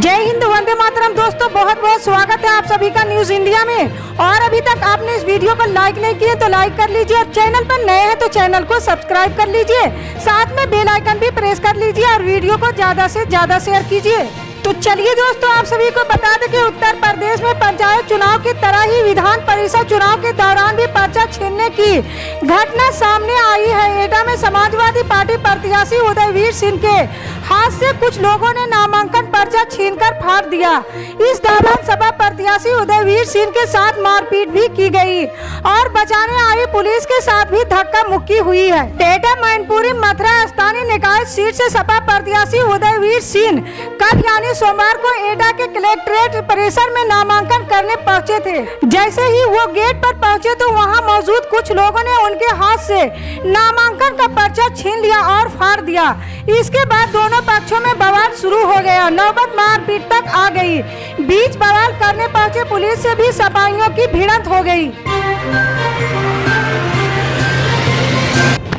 जय हिंद, वंदे मातरम। दोस्तों बहुत बहुत स्वागत है आप सभी का न्यूज इंडिया में। और अभी तक आपने इस वीडियो को लाइक नहीं किए तो लाइक कर लीजिए, और चैनल पर नए हैं तो चैनल को सब्सक्राइब कर लीजिए, साथ में बेल आइकन भी प्रेस कर लीजिए और वीडियो को ज्यादा से ज्यादा शेयर कीजिए। तो चलिए दोस्तों, आप सभी को बता दें कि उत्तर प्रदेश में पंचायत चुनाव की तरह ही विधान परिषद चुनाव के दौरान भी पर्चा छीनने की घटना सामने आई है। एटा में समाजवादी पार्टी प्रत्याशी उदयवीर सिंह के हाथ से कुछ लोगों ने नामांकन पर्चा छीनकर फाड़ दिया। इस दौरान सपा प्रत्याशी उदयवीर सिंह के साथ मारपीट भी की गई और बचाने आई पुलिस के साथ भी धक्का मुक्की हुई है। एटा मैनपुरी मथुरा स्थानीय निकाय सीट से सपा प्रत्याशी उदयवीर सिंह कल यानी सोमवार को एटा के कलेक्ट्रेट परिसर में नामांकन करने पहुंचे थे। जैसे ही वो गेट पर पहुंचे तो वहां मौजूद कुछ लोगों ने उनके हाथ से नामांकन का पर्चा छीन लिया और फाड़ दिया। इसके बाद दोनों पक्षों में बवाल शुरू हो गया, नौबत मारपीट तक आ गई। बीच बवाल करने पहुंचे पुलिस से भी सपाइयों की भिड़ंत हो गई।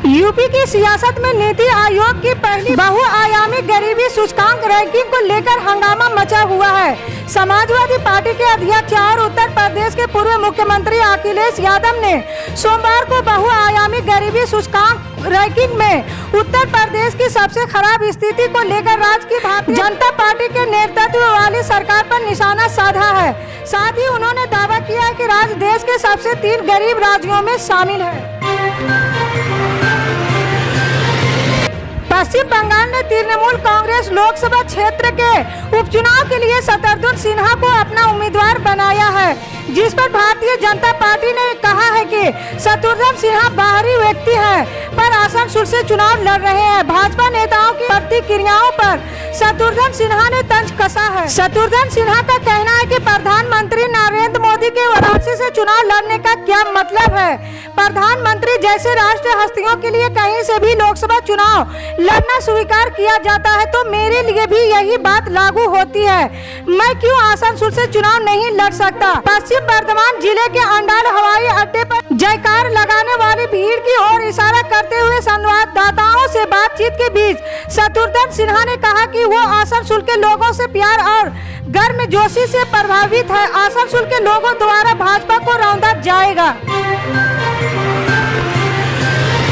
यूपी की सियासत में नीति आयोग की पहली बहुआयामी गरीबी सूचकांक रैंकिंग को लेकर हंगामा मचा हुआ है। समाजवादी पार्टी के अध्यक्ष और उत्तर प्रदेश के पूर्व मुख्यमंत्री अखिलेश यादव ने सोमवार को बहुआयामी गरीबी सूचकांक रैंकिंग में उत्तर प्रदेश की सबसे खराब स्थिति को लेकर राज्य की भारतीय जनता पार्टी के नेतृत्व वाली सरकार पर निशाना साधा है। साथ ही उन्होंने दावा किया है कि राज्य देश के सबसे 3 गरीब राज्यों में शामिल है। पश्चिम बंगाल ने तृणमूल कांग्रेस लोकसभा क्षेत्र के उपचुनाव के लिए शत्रुघ्न सिन्हा को अपना उम्मीदवार बनाया है, जिस पर भारतीय जनता पार्टी ने कहा है कि शत्रुघ्न सिन्हा बाहरी व्यक्ति है पर आसनसोल से चुनाव लड़ रहे हैं। भाजपा नेताओं की प्रतिक्रियाओं पर शत्रुघ्न सिन्हा ने तंज कसा है। शत्रुघ्न सिन्हा का कहना है कि प्रधानमंत्री नरेंद्र मोदी के वाराणसी से चुनाव लड़ने का क्या मतलब है। प्रधानमंत्री जैसे राष्ट्रीय हस्तियों के लिए कहीं से भी लोकसभा चुनाव लड़ना स्वीकार किया जाता है तो मेरे लिए भी यही बात लागू होती है। मैं क्यों आसनसोल से चुनाव नहीं लड़ सकता। पश्चिम बर्धमान जिले के अंडाल हवाई अड्डे पर जयकार लगाने वाली भीड़ की ओर इशारा करते हुए संवाददाताओं से बातचीत के बीच शत्रुघ्न सिन्हा ने कहा कि वो आसनसोल के लोगों से प्यार और गर्मजोशी से प्रभावित है। आसनसोल के लोगों द्वारा भाजपा को रौंदा जाएगा।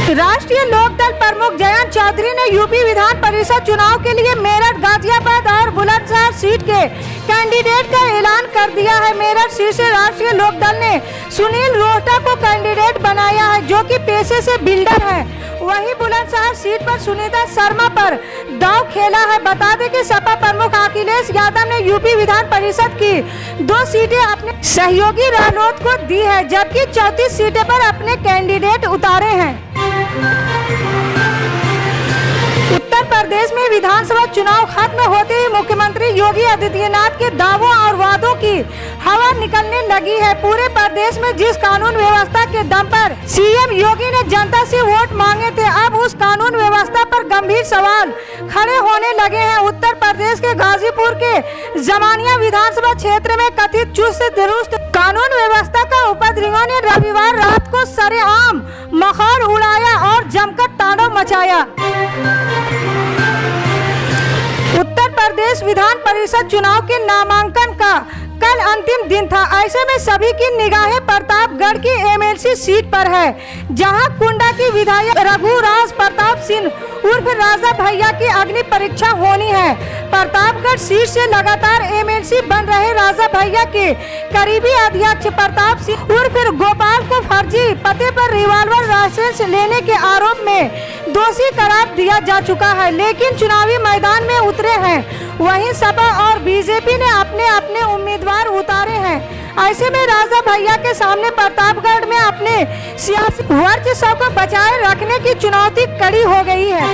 राष्ट्रीय लोकदल प्रमुख जयंत चौधरी ने यूपी विधान परिषद चुनाव के लिए मेरठ, गाजियाबाद और बुलंदशहर सीट के कैंडिडेट का ऐलान कर दिया है। मेरठ सीट से राष्ट्रीय लोकदल ने सुनील रोहटा को कैंडिडेट बनाया है, जो कि पेशे से बिल्डर है। वहीं बुलंदशहर सीट पर सुनीता शर्मा पर दांव खेला है। बता दें कि सपा प्रमुख अखिलेश यादव ने यूपी विधान परिषद की 2 सीटें अपने सहयोगी रालोद को दी है, जबकि 34 सीटें पर अपने कैंडिडेट उतारे हैं। उत्तर प्रदेश में विधानसभा चुनाव खत्म होते ही मुख्यमंत्री योगी आदित्यनाथ के दावों और वादों की हवा निकलने लगी है। पूरे प्रदेश में जिस कानून व्यवस्था के दम पर सीएम योगी ने जनता से वोट मांगे थे, अब उस कानून व्यवस्था पर गंभीर सवाल खड़े होने लगे हैं। उत्तर प्रदेश के गाजीपुर के जमानिया विधानसभा क्षेत्र में कथित चुस्त दुरुस्त कानून व्यवस्था का उपद्रवियों ने रविवार रात को सरेआम मखौल उड़ाया और जमकर तांडव मचाया। उत्तर प्रदेश विधान परिषद चुनाव के नामांकन का कल अंतिम दिन था। ऐसे में सभी की निगाहें प्रतापगढ़ की एमएलसी सीट पर है, जहां कुंडा की विधायक रघुराज प्रताप सिंह उर्फ राजा भैया की अग्नि परीक्षा होनी है। प्रतापगढ़ सीट से लगातार एमएलसी बन रहे राजा भैया के करीबी अध्यक्ष प्रताप सिंह उर्फ गोपाल को फर्जी पते पर रिवॉल्वर लाइसेंस लेने के आरोप में दोषी करार दिया जा चुका है, लेकिन चुनावी मैदान में उतरे हैं। वहीं सपा और बीजेपी ने अपने अपने उम्मीदवार उतारे हैं। ऐसे में राजा भैया के सामने प्रतापगढ़ में अपने सियासी वर्चस्व को बचाए रखने की चुनौती कड़ी हो गई है।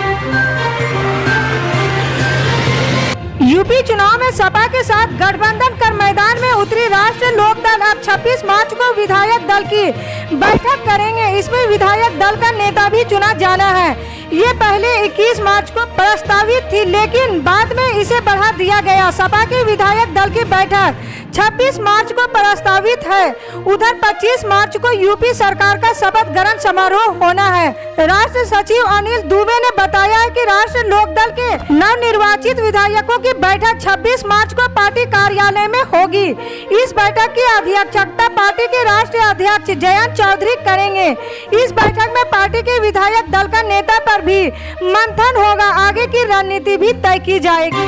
यूपी चुनाव में सपा के साथ गठबंधन कर मैदान में उतरी राष्ट्रीय लोकदल अब 26 मार्च को विधायक दल की बैठक करेंगे। इसमें विधायक दल का नेता भी चुना जाना है। ये पहले 21 मार्च को प्रस्तावित थी, लेकिन बाद में इसे बढ़ा दिया गया। सपा के विधायक दल की बैठक 26 मार्च को प्रस्तावित है। उधर 25 मार्च को यूपी सरकार का शपथ ग्रहण समारोह होना है। राष्ट्र सचिव अनिल दुबे ने बताया है कि राष्ट्रीय लोकदल के नवनिर्वाचित विधायकों की बैठक 26 मार्च को पार्टी कार्यालय में होगी। इस बैठक की अध्यक्षता पार्टी के राष्ट्रीय अध्यक्ष जयंत चौधरी करेंगे। इस बैठक में पार्टी के विधायक दल का नेता पर भी मंथन होगा। आगे की रणनीति भी तय की जाएगी।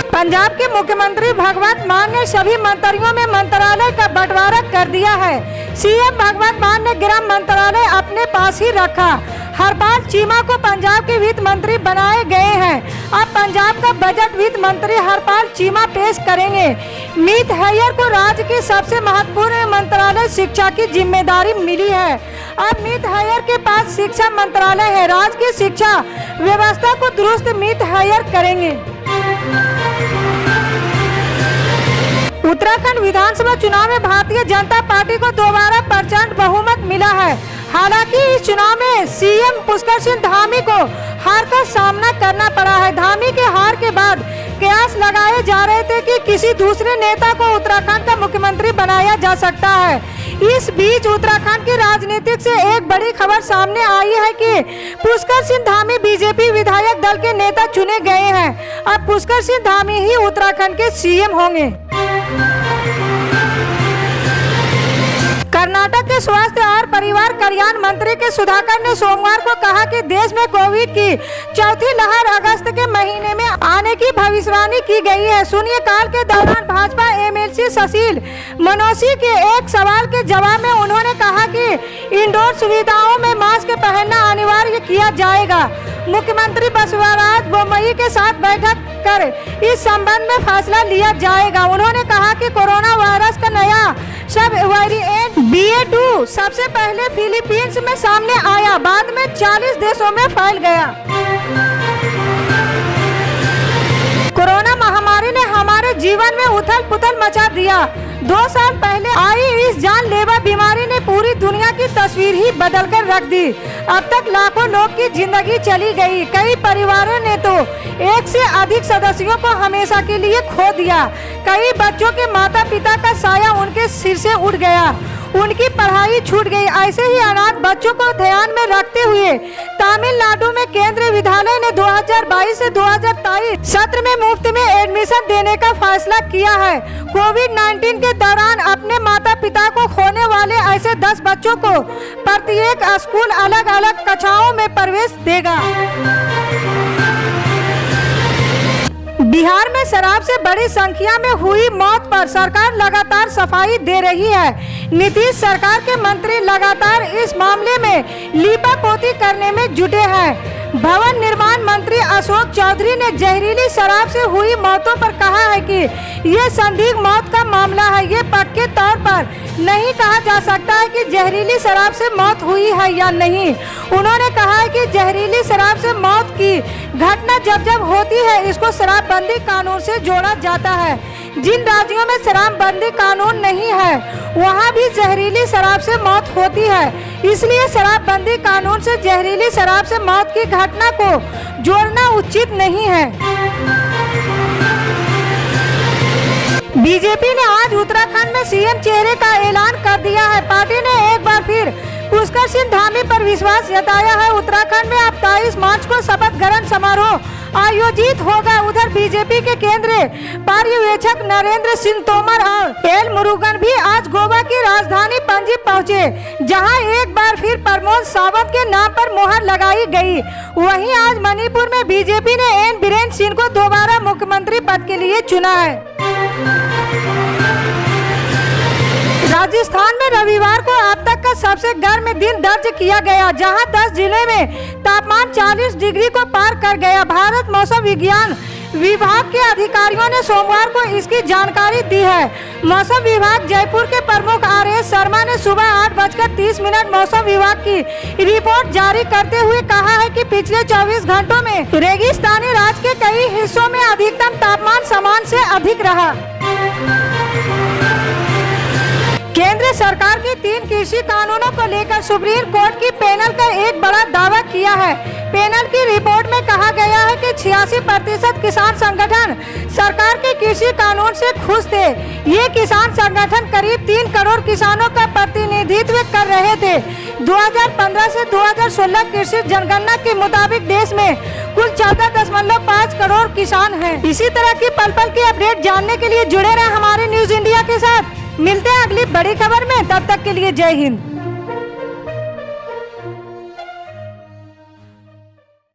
पंजाब के मुख्यमंत्री भगवंत मान ने सभी मंत्रियों में मंत्रालय का बंटवारा कर दिया है। सीएम भगवंत मान ने गृह मंत्रालय अपने पास ही रखा। हरपाल चीमा को पंजाब के वित्त मंत्री बनाए गए हैं। अब पंजाब का बजट वित्त मंत्री हरपाल चीमा पेश करेंगे। मीत हैयर को राज्य की सबसे महत्वपूर्ण मंत्रालय शिक्षा की जिम्मेदारी मिली है। अब मीत हैयर के पास शिक्षा मंत्रालय है। राज्य की शिक्षा व्यवस्था को दुरुस्त मीत हैयर करेंगे। उत्तराखंड विधानसभा चुनाव में भारतीय जनता पार्टी को दोबारा प्रचंड बहुमत मिला है। हालांकि इस चुनाव में सीएम पुष्कर सिंह धामी को हार का सामना करना पड़ा है। धामी के हार के बाद कयास लगाए जा रहे थे कि किसी दूसरे नेता को उत्तराखंड का मुख्यमंत्री बनाया जा सकता है। इस बीच उत्तराखंड की राजनीतिक से एक बड़ी खबर सामने आई है कि पुष्कर सिंह धामी बीजेपी विधायक दल के नेता चुने गए हैं। अब पुष्कर सिंह धामी ही उत्तराखंड के सीएम होंगे। कर्नाटक के स्वास्थ्य और परिवार कल्याण मंत्री के सुधाकर ने सोमवार को कहा कि देश में कोविड की चौथी लहर अगस्त के महीने में आने की भविष्यवाणी की गई है। शून्यकाल के दौरान भाजपा एमएलसी सुशील मनोसी के एक सवाल के जवाब में उन्होंने कहा कि इंडोर सुविधाओं में मास्क पहनना अनिवार्य किया जाएगा। मुख्यमंत्री बसवराज बोम्मई के साथ बैठक कर इस संबंध में फैसला लिया जाएगा। उन्होंने कहा कि कोरोना वायरस का नया सब वेरिएंट BA.2 सबसे पहले फिलीपींस में सामने आया, बाद में 40 देशों में फैल गया। कोरोना महामारी ने हमारे जीवन में उथल पुथल मचा दिया। 2 साल पहले आई इस जानलेवा बीमारी ने पूरी दुनिया की तस्वीर ही बदल कर रख दी। अब तक लाखों लोग की जिंदगी चली गई। कई परिवारों ने तो एक से अधिक सदस्यों को हमेशा के लिए खो दिया। कई बच्चों के माता पिता का साया उनके सिर से उड़ गया, उनकी पढ़ाई छूट गई। ऐसे ही अनाथ बच्चों को ध्यान में रखते हुए तमिलनाडु में केंद्रीय विद्यालय ने 2022 से 2023 सत्र में मुफ्त में एडमिशन देने का फैसला किया है। कोविड-19 के दौरान अपने माता पिता को खोने वाले ऐसे 10 बच्चों को प्रत्येक स्कूल अलग अलग कक्षाओं में प्रवेश देगा। बिहार में शराब से बड़ी संख्या में हुई मौत पर सरकार लगातार सफाई दे रही है। नीतीश सरकार के मंत्री लगातार इस मामले में लीपापोती करने में जुटे हैं। भवन निर्माण मंत्री अशोक चौधरी ने जहरीली शराब से हुई मौतों पर कहा है कि ये संदिग्ध मौत का मामला है। ये पक्के तौर पर नहीं कहा जा सकता है कि जहरीली शराब से मौत हुई है या नहीं। उन्होंने कहा है कि जहरीली शराब से मौत की घटना जब जब होती है, इसको शराबबंदी कानून से जोड़ा जाता है। जिन राज्यों में शराबबंदी कानून नहीं है, वहाँ भी जहरीली शराब से मौत होती है। इसलिए शराबबंदी कानून से जहरीली शराब से मौत की घटना को जोड़ना उचित नहीं है। बीजेपी ने आज उत्तराखंड में सीएम चेहरे का ऐलान कर दिया है। पार्टी ने एक बार फिर पुष्कर सिंह धामी पर विश्वास जताया है। उत्तराखंड में अब 23 मार्च को शपथ ग्रहण समारोह आयोजित होगा। उधर बीजेपी के केंद्रीय पर्यवेक्षक नरेंद्र सिंह तोमर और एल मुरुगन भी आज गोवा की राजधानी पणजी पहुंचे, जहां एक बार फिर प्रमोद सावंत के नाम पर मुहर लगाई गई। वहीं आज मणिपुर में बीजेपी ने एन बीरेन सिंह को दोबारा मुख्यमंत्री पद के लिए चुना है। राजस्थान में रविवार को अब तक का सबसे गर्म दिन दर्ज किया गया, जहां 10 जिले में तापमान 40 डिग्री को पार कर गया। भारत मौसम विज्ञान विभाग के अधिकारियों ने सोमवार को इसकी जानकारी दी है। मौसम विभाग जयपुर के प्रमुख RS शर्मा ने सुबह 8:30 मौसम विभाग की रिपोर्ट जारी करते हुए कहा है कि पिछले 24 घंटों में रेगिस्तानी राज्य के कई हिस्सों में अधिकतम तापमान सामान्य से अधिक रहा। केंद्र सरकार की 3 कृषि कानूनों को लेकर सुप्रीम कोर्ट की पैनल का एक बड़ा दावा किया है। पैनल की रिपोर्ट में कहा गया है कि 86% किसान संगठन सरकार के कृषि कानून से खुश थे। ये किसान संगठन करीब 3 करोड़ किसानों का प्रतिनिधित्व कर रहे थे। 2015 से 2016 कृषि जनगणना के मुताबिक देश में कुल 14.5 करोड़ किसान हैं। इसी तरह की पल पल की अपडेट जानने के लिए जुड़े रहे हमारे न्यूज इंडिया के साथ। मिलते हैं अगली बड़ी खबर में, तब तक के लिए जय हिंद।